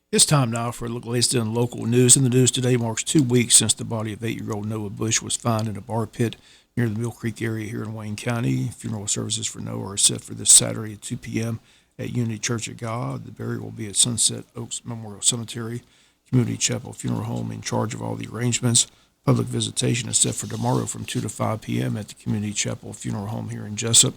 It's time now for a look at the latest in local news. In the news today marks 2 weeks since the body of 8-year-old Noah Bush was found in a bar pit near the Mill Creek area here in Wayne County. Funeral services for Noah are set for this Saturday at 2 p.m. at Unity Church of God. The burial will be at Sunset Oaks Memorial Cemetery, Community Chapel Funeral Home in charge of all the arrangements. Public visitation is set for tomorrow from 2 to 5 p.m. at the Community Chapel Funeral Home here in Jesup.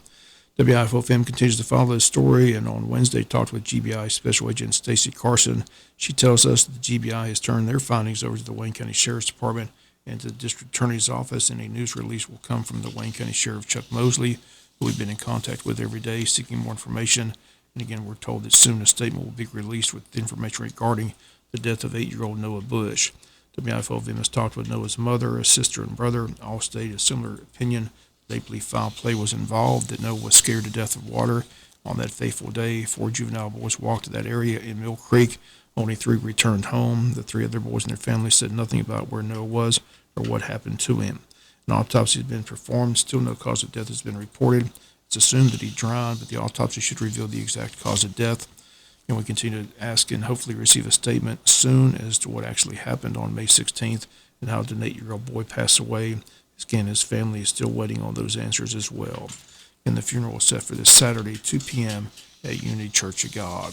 WIFO FM continues to follow this story, and on Wednesday talked with GBI Special Agent Stacy Carson. She tells us that the GBI has turned their findings over to the Wayne County Sheriff's Department and to the District Attorney's Office, and a news release will come from the Wayne County Sheriff Chuck Mosley, who we've been in contact with every day seeking more information. And again, we're told that soon a statement will be released with information regarding the death of 8-year-old Noah Bush. WIFO FM has talked with Noah's mother, his sister, and brother. All stated a similar opinion. They believe foul play was involved, that Noah was scared to death of water. On that fateful day, 4 juvenile boys walked to that area in Mill Creek. Only 3 returned home. The 3 other boys and their families said nothing about where Noah was or what happened to him. An autopsy has been performed. Still no cause of death has been reported. It's assumed that he drowned, but the autopsy should reveal the exact cause of death. And we continue to ask and hopefully receive a statement soon as to what actually happened on May 16th and how did an 8-year-old boy pass away. Again, his family is still waiting on those answers as well. And the funeral is set for this Saturday, 2 p.m. at Unity Church of God.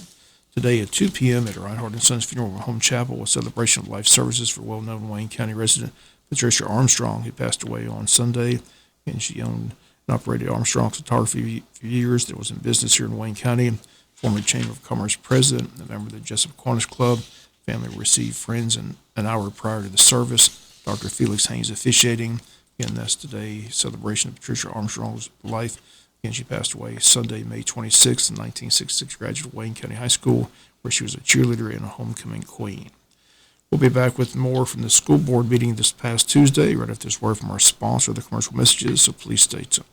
Today at 2 p.m. at Reinhardt & Sons Funeral Home Chapel, a celebration of life services for well-known Wayne County resident Patricia Armstrong, who passed away on Sunday. And she owned and operated Armstrong Photography for years that was in business here in Wayne County. Former Chamber of Commerce president, a member of the Jesup Kiwanis Club. Family received friends an hour prior to the service. Dr. Felix Haynes officiating. Again, that's today, celebration of Patricia Armstrong's life. Again, she passed away Sunday, May 26th, in 1966, graduate of Wayne County High School, where she was a cheerleader and a homecoming queen. We'll be back with more from the school board meeting this past Tuesday, right after this word from our sponsor, the commercial messages, so please stay tuned.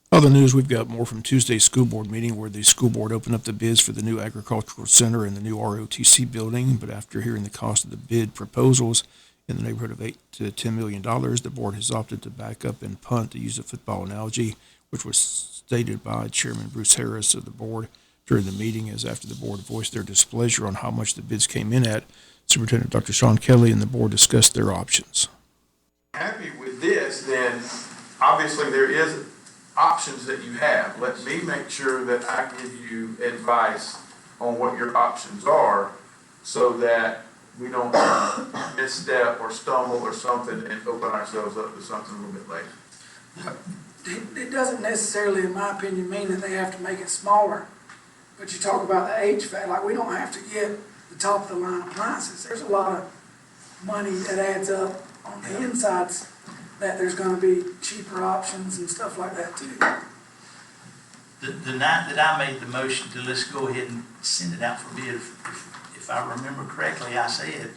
Other news, we've got more from Tuesday's school board meeting where the school board opened up the bids for the new agricultural center and the new ROTC building, but after hearing the cost of the bid proposals, in the neighborhood of $8 to $10 million, the board has opted to back up and punt, to use a football analogy, which was stated by Chairman Bruce Harris of the board during the meeting, as after the board voiced their displeasure on how much the bids came in at. Superintendent Dr. Sean Kelly and the board discussed their options. Happy with this, then obviously there is options that you have. Let me make sure that I give you advice on what your options are so that we don't misstep or stumble or something and open ourselves up to something a little bit later. It doesn't necessarily, in my opinion, mean that they have to make it smaller. But you talk about the HVAC, like we don't have to get the top of the line appliances. There's a lot of money that adds up on the insides that there's going to be cheaper options and stuff like that too. The night that I made the motion to let's go ahead and send it out for bid, if I remember correctly, I said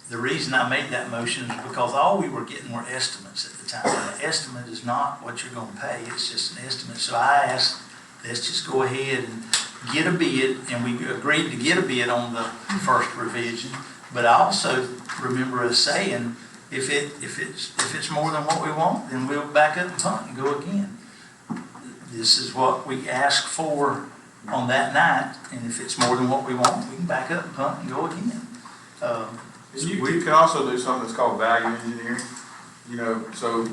the reason I made that motion is because all we were getting were estimates at the time. An estimate is not what you're going to pay, it's just an estimate. So I asked, let's just go ahead and get a bid, and we agreed to get a bid on the first revision. But I also remember us saying, if it's more than what we want, then we'll back up and punt and go again. This is what we asked for on that night, and if it's more than what we want, we can back up and punt and go again. You can also do something that's called value engineering. So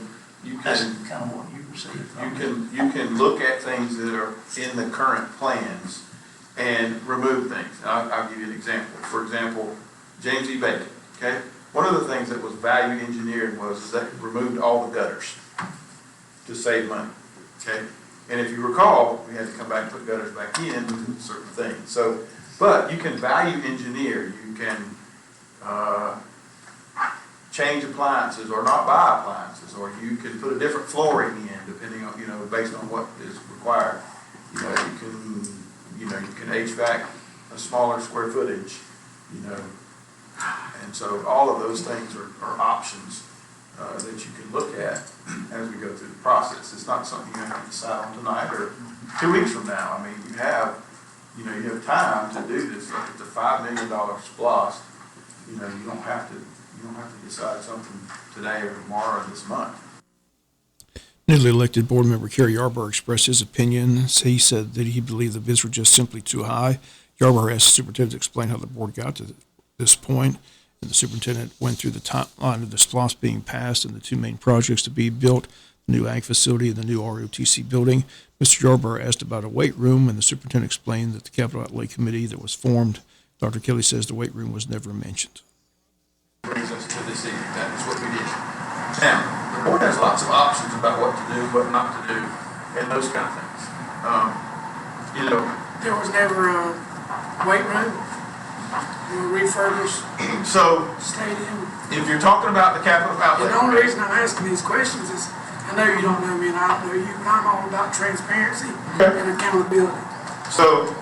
you can. That's kind of what you received. You can look at things that are in the current plans and remove things. I'll give you an example. For example, James E. Bacon. Okay, one of the things that was value engineered was that it removed all the gutters to save money. Okay. And if you recall, we had to come back and put gutters back in with certain things. So, but you can value engineer. You can change appliances or not buy appliances, or you can put a different flooring in depending on, based on what is required. You can HVAC a smaller square footage, and so all of those things are options that you can look at as we go through the process. It's not something you have to decide on tonight or 2 weeks from now. I mean, you have time to do this. If it's a $5 million splost, you don't have to decide something today or tomorrow or this month. Newly elected board member Kerry Yarber expressed his opinion. He said that he believed the bids were just simply too high Yarborough asked the superintendent to explain how the board got to this point, and the superintendent went through the timeline of the SPLOST being passed and the two main projects to be built, the new ag facility and the new ROTC building. Mr. Yarborough asked about a weight room, and the superintendent explained that the capital outlay committee that was formed, Dr. Kelly says the weight room was never mentioned. Brings us to this evening, that is what we did. Now, the board has lots of options about what to do, what not to do, and those kind of things. There was never a weight room, or refurbished So stadium. if you're talking about the capital outlay. And the only reason I'm asking these questions is, I know you don't know me and I don't know you, but I'm all about transparency Okay. and accountability. So,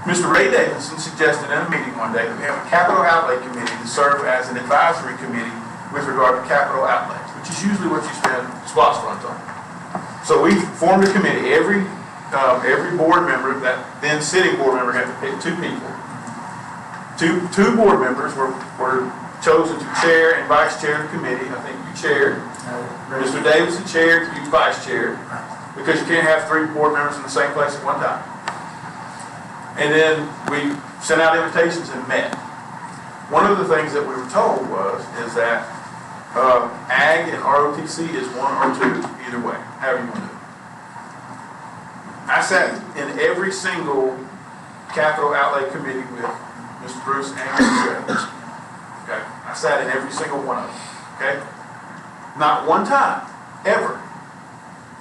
Mr. Ray Davidson suggested in a meeting one day that we have a capital outlay committee to serve as an advisory committee with regard to capital outlay, which is usually what you spend SPLOST funds on. So we formed a committee. Every board member, that then sitting board member, had to pick two people. Two board members were chosen to chair and vice chair the committee. I think you chaired. Mr. Davidson chaired, you vice chaired, because you can't have three board members in the same place at one time. And then we sent out invitations and met. One of the things that we were told is that ag and ROTC is one or two, either way, however you want to do it. I sat in every single capital outlay committee with Mr. Bruce and Mr. Evans. Okay, I sat in every single one of them. Okay, not one time ever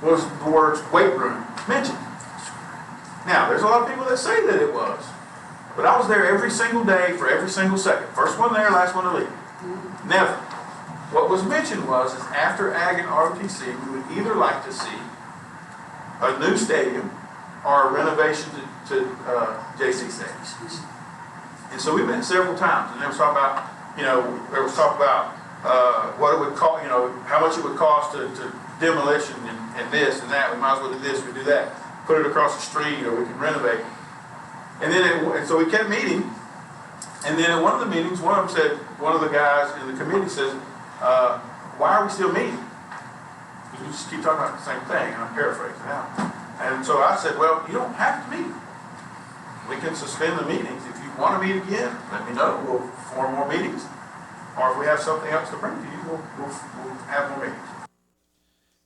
was the words weight room mentioned. Now, there's a lot of people that say that it was, but I was there every single day for every single second. First one there, last one to leave. Never. What was mentioned is after ag and ROTC, we would either like to see a new stadium or a renovation to JC Stadium. And so we met several times, and there was talk about, what it would cost, how much it would cost to demolition and this and that. We might as well do this, we do that. Put it across the street, or we can renovate. And so we kept meeting. And then at one of the meetings, one of the guys in the committee says, why are we still meeting? Because we just keep talking about the same thing, and I'm paraphrasing now. And so I said, well, you don't have to meet. We can suspend the meetings. If you want to meet again, let me know. We'll form more meetings. Or if we have something else to bring to you, we'll have more meetings.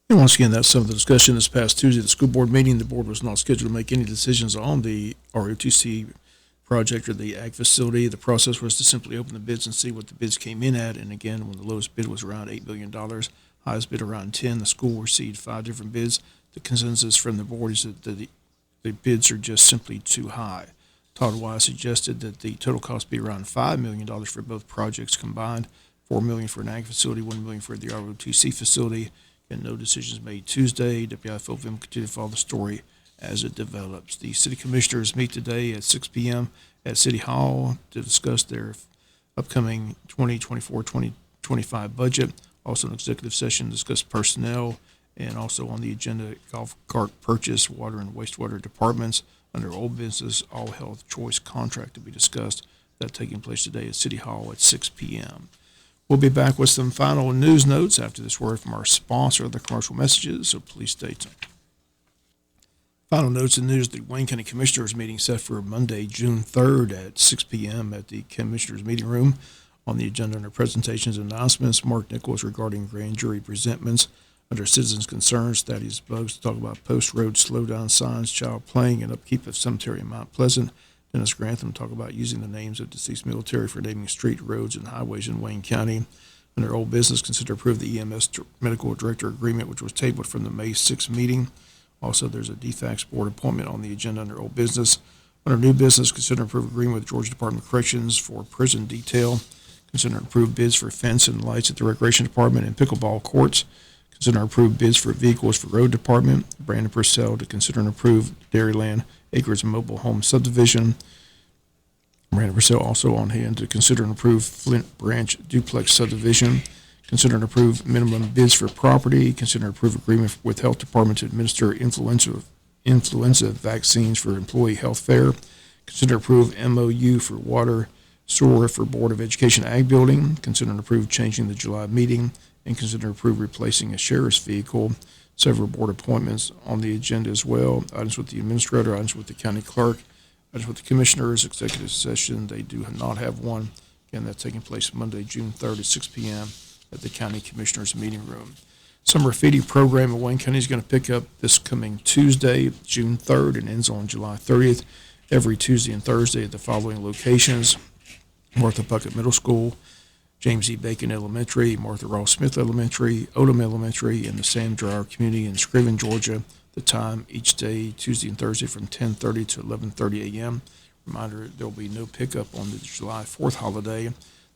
And once again, that's some of the discussion this past Tuesday at the school board meeting. The board was not scheduled to make any decisions on the ROTC project or the ag facility. The process was to simply open the bids and see what the bids came in at. And again, when the lowest bid was around $8 million, highest bid around 10, the school received 5 different bids. The consensus from the board is that the bids are just simply too high. Todd Wise suggested that the total cost be around $5 million for both projects combined, $4 million for an ag facility, $1 million for the ROTC facility, and no decisions made Tuesday. WIFO will continue to follow the story as it develops. The city commissioners meet today at 6 p.m. at City Hall to discuss their upcoming 2024-2025 budget. Also an executive session to discuss personnel, and also on the agenda, golf cart purchase, water and wastewater departments. Under old business, all health choice contract to be discussed. That taking place today at City Hall at 6 p.m. We'll be back with some final news notes after this word from our sponsor, the commercial messages, so please stay tuned. Final notes and news, the Wayne County Commissioners meeting set for Monday, June 3rd at 6 p.m. at the Commissioners meeting room. On the agenda under presentations and announcements, Mark Nichols regarding grand jury presentments. Under citizens' concerns, Thaddeus Buggs to talk about post-road slowdown signs, child playing, and upkeep of cemetery in Mount Pleasant. Dennis Grantham talk about using the names of deceased military for naming street, roads, and highways in Wayne County. Under old business, consider approve the EMS medical director agreement, which was tabled from the May 6th meeting. Also, there's a DFACS board appointment on the agenda under old business. Under new business, consider approve agreement with Georgia Department of Corrections for prison detail. Consider approve bids for fence and lights at the Recreation Department and pickleball courts. Consider approved bids for vehicles for road department. Brandon Purcell to consider and approve Dairyland Acres Mobile Home Subdivision. Brandon Purcell also on hand to consider and approve Flint Branch Duplex Subdivision. Consider and approve minimum bids for property. Consider and approve agreement with Health Department to administer influenza vaccines for employee health fair. Consider approve MOU for water sewer for Board of Education Ag Building. Consider and approve changing the July meeting. And consider approve replacing a sheriff's vehicle. Several board appointments on the agenda as well. Items with the administrator, items with the county clerk, As with the commissioners' executive session, they do not have one. Again, that's taking place Monday, June 3rd at 6 p.m. at the County Commissioners Meeting Room. Summer feeding program in Wayne County is going to pick up this coming Tuesday, June 3rd, and ends on July 30th, every Tuesday and Thursday at the following locations: Martha Puckett Middle School, James E. Bacon Elementary, Martha Ross Smith Elementary, Odom Elementary, and the Sam Dreyer Community in Scriven, Georgia. The time each day, Tuesday and Thursday, from 10:30 to 11:30 a.m. Reminder, there will be no pickup on the July 4th holiday.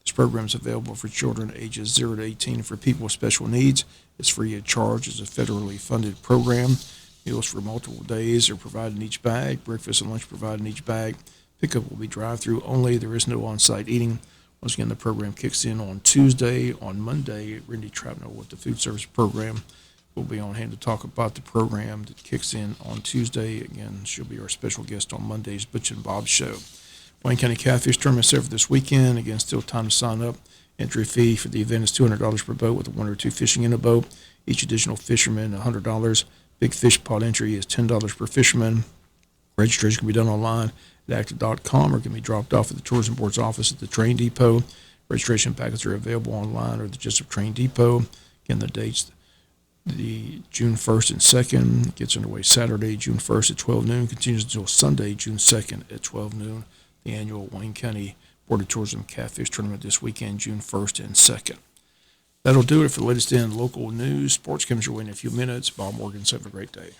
This program is available for children ages 0 to 18 for people with special needs. It's free of charge. It's a federally funded program. Meals for multiple days are provided in each bag. Breakfast and lunch provided in each bag. Pickup will be drive-through only. There is no on-site eating. Once again, the program kicks in on Tuesday. On Monday, Randy Trapnell with the food service program will be on hand to talk about the program that kicks in on Tuesday. Again, she'll be our special guest on Monday's Butch and Bob Show. Wayne County Catfish Tournament set for this weekend. Again, still time to sign up. Entry fee for the event is $200 per boat with one or two fishing in a boat. Each additional fisherman, $100. Big fish pot entry is $10 per fisherman. Registration can be done online at active.com or can be dropped off at the Tourism Board's office at the train depot. Registration packets are available online or the Jesup train depot. Again, the dates: the June 1st and 2nd gets underway Saturday, June 1st at 12 noon, continues until Sunday, June 2nd at 12 noon. The annual Wayne County Board of Tourism Catfish Tournament this weekend, June 1st and 2nd. That'll do it for the latest in local news. Sports comes your way in a few minutes. Bob Morgan, have a great day.